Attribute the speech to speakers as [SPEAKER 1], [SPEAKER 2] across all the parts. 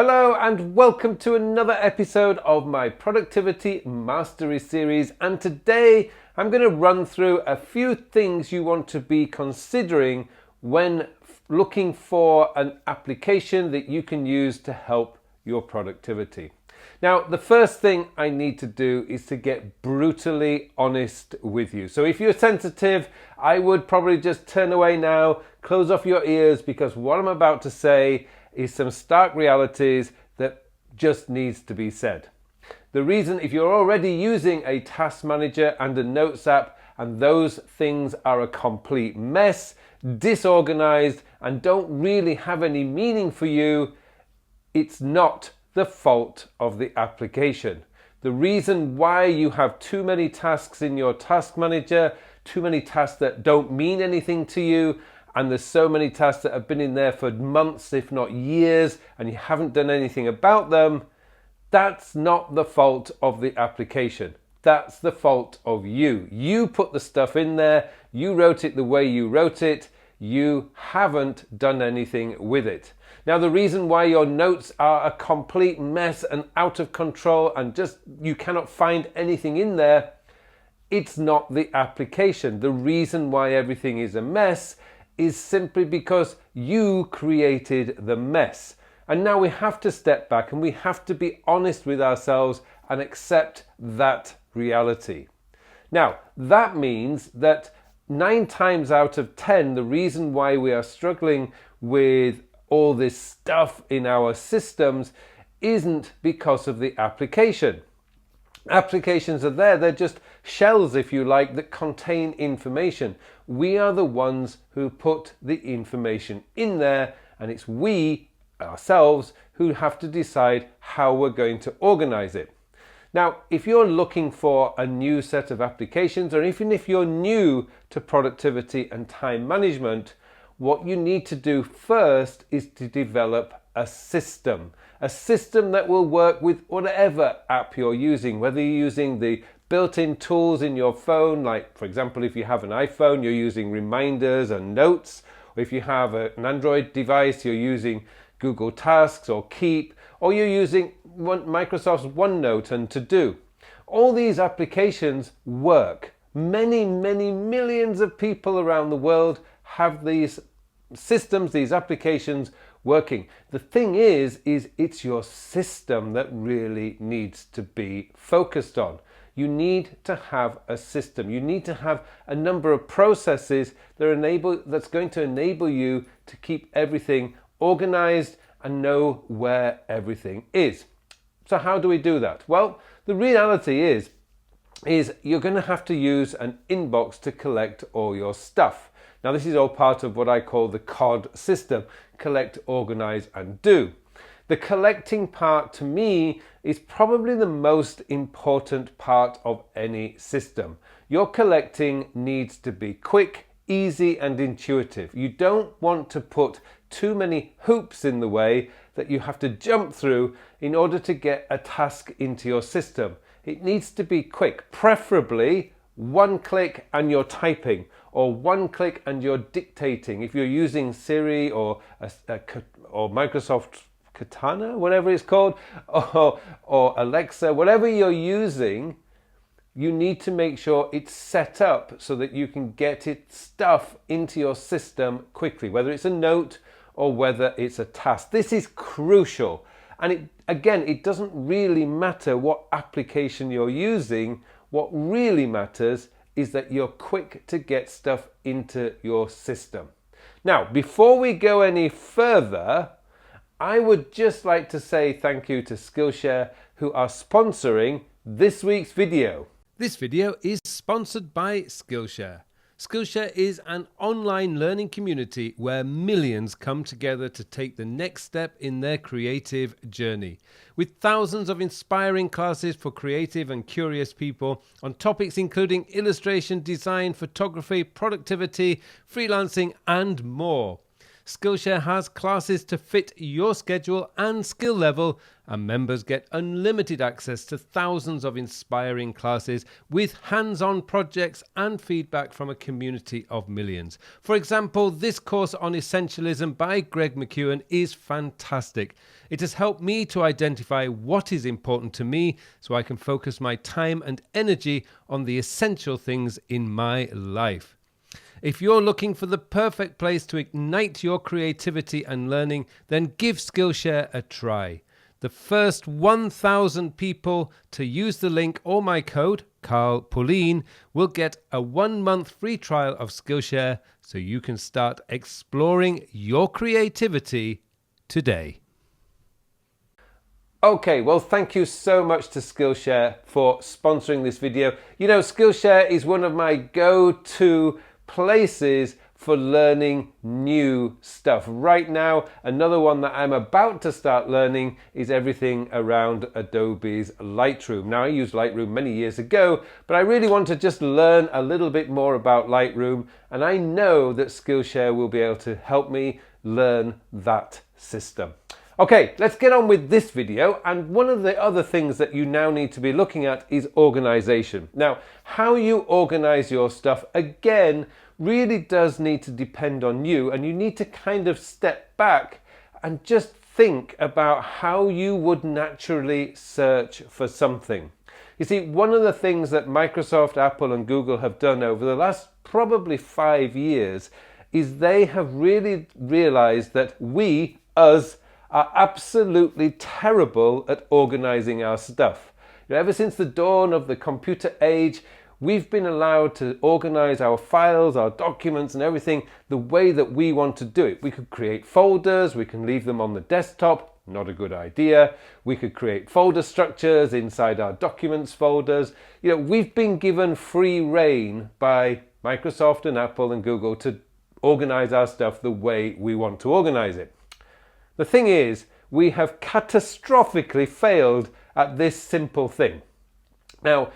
[SPEAKER 1] Hello and welcome to another episode of my Productivity Mastery series, and today I'm going to run through a few things you want to be considering when looking for an application that you can use to help your productivity. Now, the first thing I need to do is to get brutally honest with you. So if you're sensitive, I would probably just turn away now, close off your ears, because what I'm about to say is some stark realities that just needs to be said. The reason, if you're already using a task manager and a notes app and those things are a complete mess, disorganized, and don't really have any meaning for you, it's not the fault of the application. The reason why you have too many tasks in your task manager, too many tasks that don't mean anything to you, and there's so many tasks that have been in there for months, if not years, and you haven't done anything about them, that's not the fault of the application. That's the fault of you. You put the stuff in there, you wrote it the way you wrote it, you haven't done anything with it. Now, the reason why your notes are a complete mess and out of control and just you cannot find anything in there, it's not the application. The reason why everything is a mess is simply because you created the mess. And now we have to step back and we have to be honest with ourselves and accept that reality. Now, that means that 9 times out of 10, the reason why we are struggling with all this stuff in our systems isn't because of the application. Applications are there, they're just shells, if you like, that contain information. We are the ones who put the information in there, and it's we, ourselves, who have to decide how we're going to organize it. Now, if you're looking for a new set of applications, or even if you're new to productivity and time management, what you need to do first is to develop a system that will work with whatever app you're using, whether you're using the built-in tools in your phone, like for example, if you have an iPhone, you're using reminders and notes, or if you have an Android device, you're using Google Tasks or Keep, or you're using Microsoft's OneNote and To Do. All these applications work. Many millions of people around the world have these systems, these applications working. The thing is it's your system that really needs to be focused on. You need to have a system. You need to have a number of processes that's going to enable you to keep everything organized and know where everything is. So how do we do that? Well, the reality is you're going to have to use an inbox to collect all your stuff. Now, this is all part of what I call the C.O.D system: collect, organize, and do. The collecting part, to me, is probably the most important part of any system. Your collecting needs to be quick, easy, and intuitive. You don't want to put too many hoops in the way that you have to jump through in order to get a task into your system. It needs to be quick, preferably one click and you're typing, or one click and you're dictating. If you're using Siri or Microsoft Katana, whatever it's called, or Alexa, whatever you're using, you need to make sure it's set up so that you can get stuff into your system quickly, whether it's a note or whether it's a task. This is crucial. And it doesn't really matter what application you're using. What really matters is that you're quick to get stuff into your system. Now, before we go any further, I would just like to say thank you to Skillshare, who are sponsoring this week's video. This video is sponsored by Skillshare. Skillshare is an online learning community where millions come together to take the next step in their creative journey. With thousands of inspiring classes for creative and curious people on topics including illustration, design, photography, productivity, freelancing, and more. Skillshare has classes to fit your schedule and skill level, and members get unlimited access to thousands of inspiring classes with hands-on projects and feedback from a community of millions. For example, this course on Essentialism by Greg McKeown is fantastic. It has helped me to identify what is important to me so I can focus my time and energy on the essential things in my life. If you're looking for the perfect place to ignite your creativity and learning, then give Skillshare a try. The first 1,000 people to use the link or my code, Pullein, will get a 1-month free trial of Skillshare so you can start exploring your creativity today. Okay, well, thank you so much to Skillshare for sponsoring this video. You know, Skillshare is one of my go-to places for learning new stuff. Right now, another one that I'm about to start learning is everything around Adobe's Lightroom. Now, I used Lightroom many years ago, but I really want to just learn a little bit more about Lightroom, and I know that Skillshare will be able to help me learn that system. Okay, let's get on with this video, and one of the other things that you now need to be looking at is organization. Now, how you organize your stuff, again, really does need to depend on you, and you need to kind of step back and just think about how you would naturally search for something. You see, one of the things that Microsoft, Apple and Google have done over the last probably 5 years is they have really realized that us, are absolutely terrible at organizing our stuff. You know, ever since the dawn of the computer age, we've been allowed to organize our files, our documents and everything the way that we want to do it. We could create folders, we can leave them on the desktop, not a good idea. We could create folder structures inside our documents folders. You know, we've been given free rein by Microsoft and Apple and Google to organize our stuff the way we want to organize it. The thing is, we have catastrophically failed at this simple thing. Now,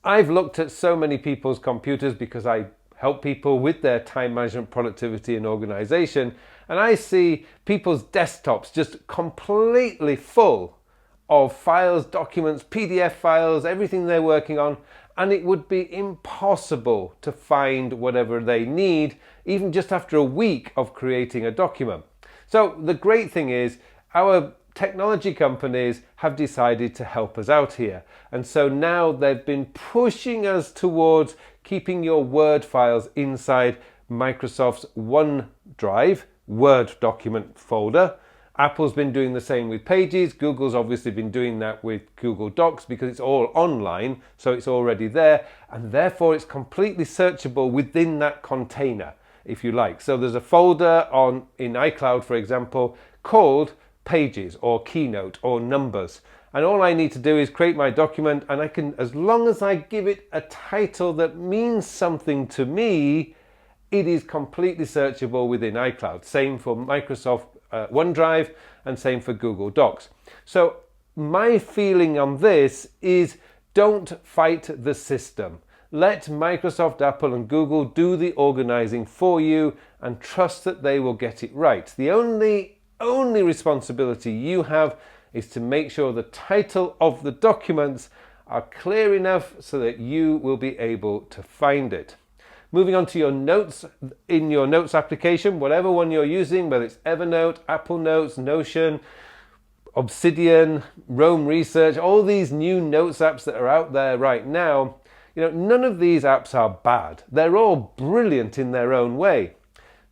[SPEAKER 1] I've looked at so many people's computers because I help people with their time management, productivity and organization, and I see people's desktops just completely full of files, documents, PDF files, everything they're working on, and it would be impossible to find whatever they need, even just after a week of creating a document. So the great thing is our technology companies have decided to help us out here. And so now they've been pushing us towards keeping your Word files inside Microsoft's OneDrive Word document folder. Apple's been doing the same with Pages. Google's obviously been doing that with Google Docs because it's all online, so it's already there. And therefore it's completely searchable within that container, if you like. So there's a folder in iCloud, for example, called Pages or Keynote or Numbers. And all I need to do is create my document, and I can, as long as I give it a title that means something to me, it is completely searchable within iCloud. Same for Microsoft OneDrive and same for Google Docs. So my feeling on this is don't fight the system. Let Microsoft, Apple and Google do the organizing for you and trust that they will get it right. The only responsibility you have is to make sure the title of the documents are clear enough so that you will be able to find it. Moving on to your notes, in your notes application, whatever one you're using, whether it's Evernote, Apple Notes, Notion, Obsidian, Roam Research, all these new notes apps that are out there right now, you know, none of these apps are bad. They're all brilliant in their own way.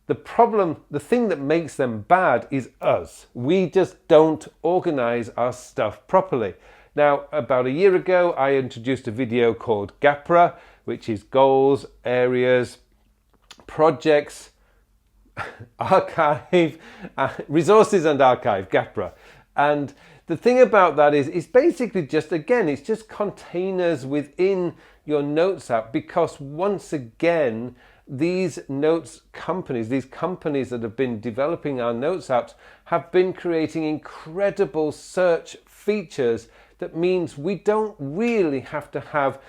[SPEAKER 1] The problem, the thing that makes them bad is us. We just don't organize our stuff properly. Now, about a year ago, I introduced a video called GAPRA, which is goals, areas, projects, archive, resources and archive, GAPRA. And the thing about that is it's basically just, again, it's just containers within your notes app, because once again, these notes companies, these companies that have been developing our notes apps have been creating incredible search features that means we don't really have to have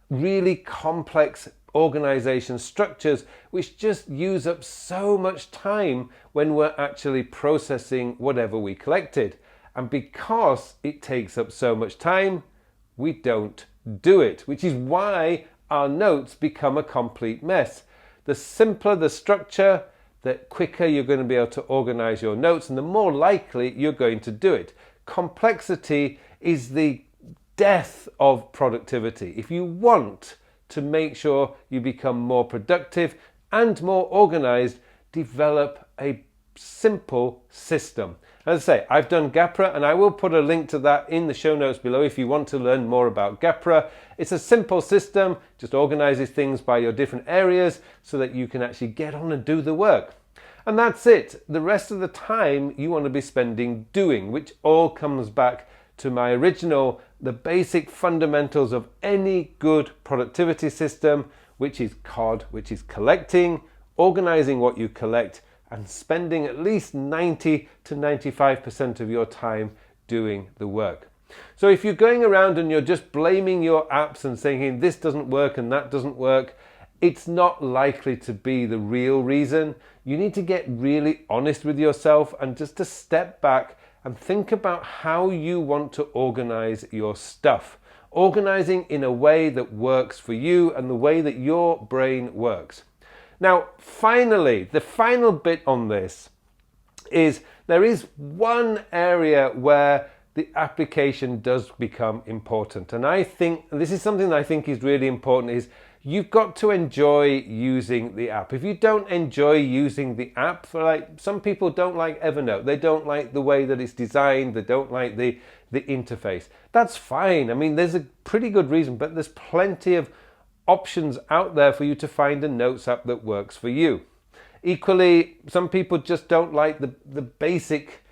[SPEAKER 1] really complex organization structures which just use up so much time when we're actually processing whatever we collected. And because it takes up so much time, we don't do it, which is why our notes become a complete mess. The simpler the structure, the quicker you're going to be able to organize your notes and the more likely you're going to do it. Complexity is the death of productivity. If you want to make sure you become more productive and more organized, develop a simple system. As I say, I've done GAPRA and I will put a link to that in the show notes below if you want to learn more about GAPRA. It's a simple system, just organizes things by your different areas so that you can actually get on and do the work. And that's it. The rest of the time you want to be spending doing, which all comes back to my original, the basic fundamentals of any good productivity system, which is C.O.D, which is collecting, organizing what you collect, and spending at least 90 to 95% of your time doing the work. So if you're going around and you're just blaming your apps and saying this doesn't work and that doesn't work, it's not likely to be the real reason. You need to get really honest with yourself and just to step back and think about how you want to organize your stuff. Organizing in a way that works for you and the way that your brain works. Now, finally, the final bit on this is there is one area where the application does become important. And I think this is something that I think is really important is you've got to enjoy using the app. If you don't enjoy using the app, like some people don't like Evernote, they don't like the way that it's designed, they don't like the interface. That's fine. I mean, there's a pretty good reason, but there's plenty of options out there for you to find a notes app that works for you. Equally, some people just don't like the basic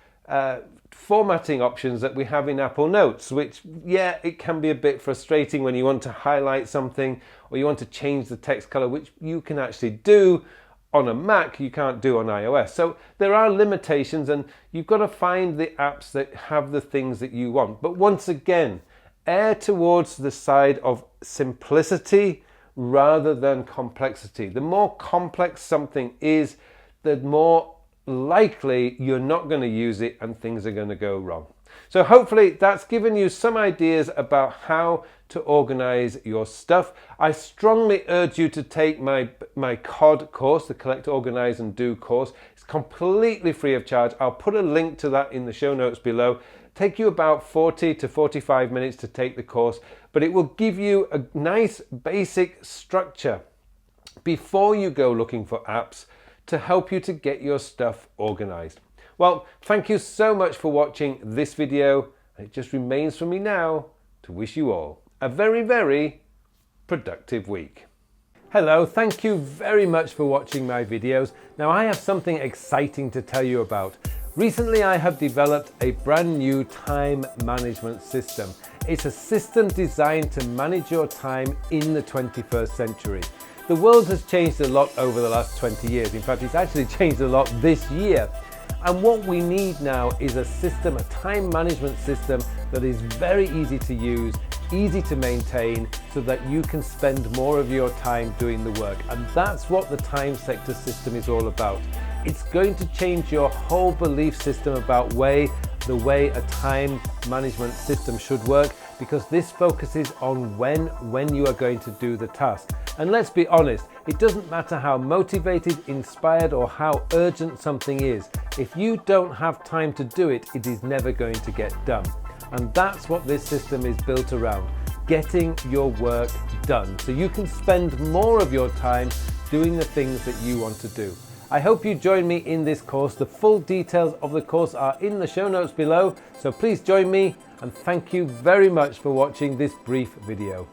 [SPEAKER 1] formatting options that we have in Apple Notes, which, yeah, it can be a bit frustrating when you want to highlight something or you want to change the text color, which you can actually do on a Mac, you can't do on iOS. So there are limitations and you've got to find the apps that have the things that you want. But once again, err towards the side of simplicity rather than complexity. The more complex something is, the more likely you're not going to use it and things are going to go wrong. So hopefully that's given you some ideas about how to organize your stuff. I strongly urge you to take my C.O.D course, the Collect, Organize and Do course. It's completely free of charge. I'll put a link to that in the show notes below. Take you about 40 to 45 minutes to take the course, but it will give you a nice basic structure before you go looking for apps to help you to get your stuff organized. Well, thank you so much for watching this video. It just remains for me now to wish you all a very, very productive week. Hello, thank you very much for watching my videos. Now I have something exciting to tell you about. Recently I have developed a brand new time management system. It's a system designed to manage your time in the 21st century. The world has changed a lot over the last 20 years. In fact, it's actually changed a lot this year. And what we need now is a system, a time management system that is very easy to use, easy to maintain, so that you can spend more of your time doing the work. And that's what the time sector system is all about. It's going to change your whole belief system about the way a time management system should work, because this focuses on when you are going to do the task. And let's be honest, it doesn't matter how motivated, inspired, or how urgent something is. If you don't have time to do it, it is never going to get done. And that's what this system is built around, getting your work done, so you can spend more of your time doing the things that you want to do. I hope you join me in this course. The full details of the course are in the show notes below, so please join me, and thank you very much for watching this brief video.